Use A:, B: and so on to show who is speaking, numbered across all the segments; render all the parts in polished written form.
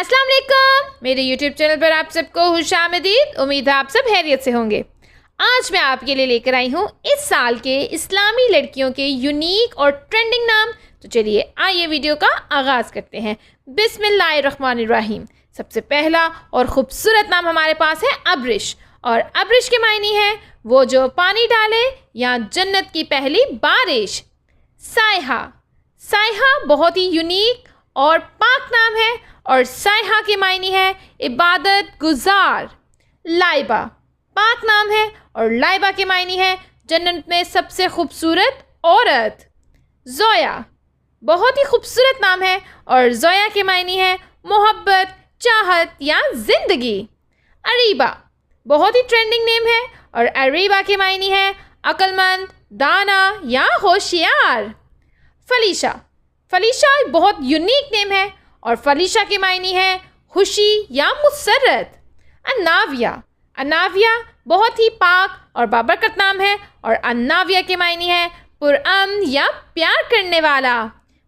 A: السلام علیکم، میرے یوٹیوب چینل پر آپ سب کو خوش آمدید۔ امید ہے آپ سب خیریت سے ہوں گے۔ آج میں آپ کے لیے لے کر آئی ہوں اس سال کے اسلامی لڑکیوں کے یونیک اور ٹرینڈنگ نام۔ تو چلیے آئیے ویڈیو کا آغاز کرتے ہیں۔ بسم اللہ الرحمن الرحیم۔ سب سے پہلا اور خوبصورت نام ہمارے پاس ہے ابرش، اور ابرش کے معنی ہے وہ جو پانی ڈالے یا جنت کی پہلی بارش۔ سائحہ، سائحہ بہت ہی یونیک اور پاک نام ہے، اور سائحہ کے معنی ہے عبادت گزار۔ لائبہ پاک نام ہے، اور لائبہ کے معنی ہے جنت میں سب سے خوبصورت عورت۔ زویا بہت ہی خوبصورت نام ہے، اور زویا کے معنی ہے محبت، چاہت یا زندگی۔ اریبہ بہت ہی ٹرینڈنگ نیم ہے، اور اریبہ کے معنی ہے عقل مند، دانا یا ہوشیار۔ فلیشہ، فلیشہ بہت یونیک نیم ہے، اور فلیشہ کے معنی ہے خوشی یا مسرت۔ اناویہ، اناویہ بہت ہی پاک اور بابرکت نام ہے، اور اناویہ کے معنی ہے پرامن یا پیار کرنے والا۔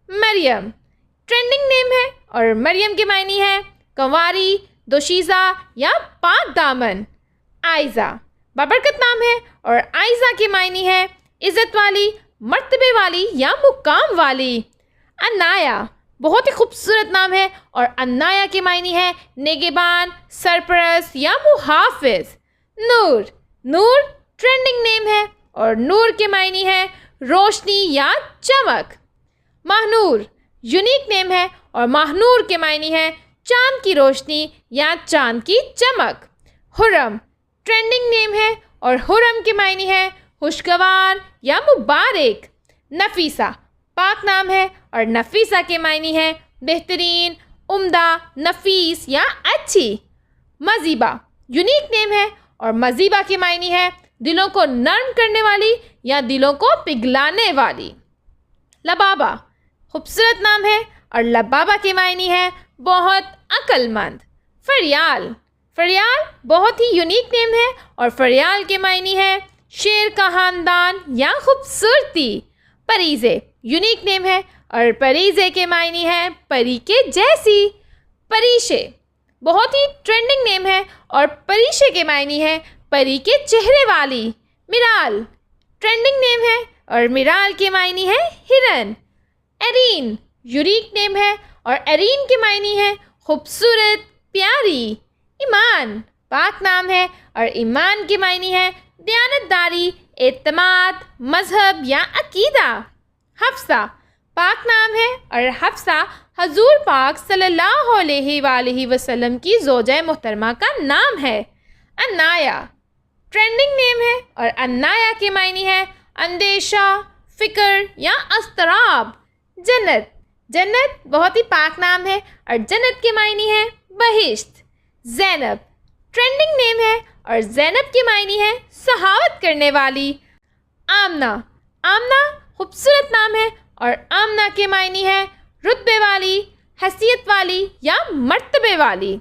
A: مریم ٹرینڈنگ نیم ہے، اور مریم کے معنی ہے کنواری، دوشیزہ یا پاک دامن۔ آئزہ بابرکت نام ہے، اور آئزہ کے معنی ہے عزت والی، مرتبے والی یا مقام والی۔ انایا بہت ہی خوبصورت نام ہے، اور انایا کے معنی ہے نگہبان، سرپرست یا محافظ۔ نور، نور ٹرینڈنگ نیم ہے، اور نور کے معنی ہے روشنی یا چمک۔ ماہنور یونیک نیم ہے، اور ماہنور کے معنی ہے چاند کی روشنی یا چاند کی چمک۔ حرم ٹرینڈنگ نیم ہے، اور حرم کے معنی ہے خوشگوار یا مبارک۔ نفیسہ پاک نام ہے، اور نفیسہ کے معنی ہے بہترین، عمدہ، نفیس یا اچھی۔ مزیبہ یونیک نیم ہے، اور مزیبہ کے معنی ہے دلوں کو نرم کرنے والی یا دلوں کو پگھلانے والی۔ لبابہ خوبصورت نام ہے، اور لبابہ کے معنی ہے بہت عقل مند۔ فریال، فریال بہت ہی یونیک نیم ہے، اور فریال کے معنی ہے شیر کا خاندان یا خوبصورتی۔ پریزے یونیک نیم ہے، اور پریزے کے معنی ہے پری کے جیسی۔ پریشے بہت ہی ٹرینڈنگ نیم ہے، اور پریشے کے معنی ہے پری کے چہرے والی۔ مرال ٹرینڈنگ نیم ہے، اور مرال کے معنی ہے ہرن۔ ارین یونیک نیم ہے، اور ارین کے معنی ہے خوبصورت، پیاری۔ ایمان پاک نام ہے، اور ایمان کے معنی ہے دیانتداری، اعتماد، مذہب یا عقیدہ۔ حفصہ پاک نام ہے، اور حفصہ حضور پاک صلی اللہ علیہ وآلہ وسلم کی زوجہ محترمہ کا نام ہے۔ انایا ٹرینڈنگ نیم ہے، اور انایا کے معنی ہے اندیشہ، فکر یا اضطراب۔ جنت، جنت بہت ہی پاک نام ہے، اور جنت کے معنی ہے بہشت۔ زینب ٹرینڈنگ نیم ہے، اور زینب کے معنی ہے سخاوت کرنے والی۔ آمنہ، آمنہ خوبصورت نام ہے، اور آمنہ کے معنی ہے رتبے والی، حیثیت والی یا مرتبے والی۔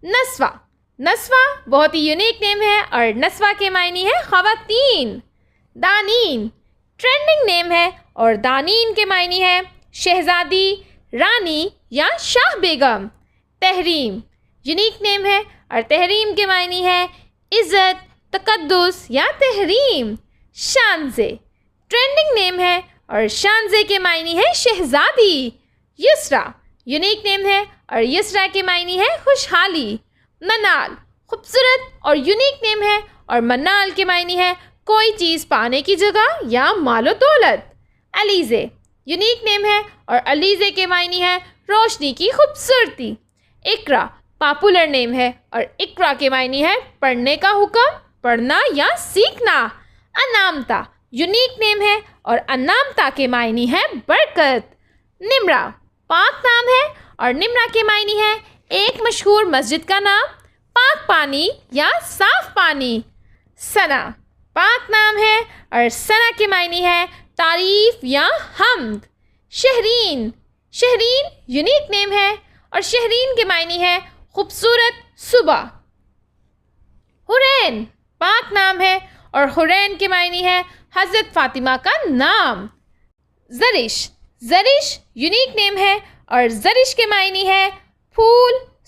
A: نسوہ، نسوہ بہت ہی یونیک نیم ہے، اور نسوہ کے معنی ہے خواتین۔ دانین ٹرینڈنگ نیم ہے، اور دانین کے معنی ہے شہزادی، رانی یا شاہ بیگم۔ تحریم یونیک نیم ہے، اور تحریم کے معنی ہے عزت، تقدس یا تحریم۔ شانزے ٹرینڈنگ نیم ہے، اور شانزے کے معنی ہے شہزادی۔ یسرا یونیک نیم ہے، اور یسرا کے معنی ہے خوشحالی۔ منال خوبصورت اور یونیک نیم ہے، اور منال کے معنی ہے کوئی چیز پانے کی جگہ یا مال و دولت۔ علیزے یونیک نیم ہے، اور علیزے کے معنی ہے روشنی کی خوبصورتی۔ اقرا پاپولر نیم ہے، اور اقرا کے معنی ہے پڑھنے کا حکم، پڑھنا یا سیکھنا۔ انامتا یونیک نیم ہے، اور انامتا کے معنی ہے برکت۔ نمرا پاک نام ہے، اور نمرا کے معنی ہے ایک مشہور مسجد کا نام، پاک پانی یا صاف پانی۔ ثنا پاک نام ہے، اور ثنا کے معنی ہے تعریف یا حمد۔ شہرین، شہرین یونیک نیم ہے، اور شہرین کے معنی ہے خوبصورت صبح۔ حرین پاک نام ہے، اور حرین کے معنی ہے حضرت فاطمہ کا نام۔ زرش، زرش یونیک نیم ہے، اور زرش کے معنی ہے پھول،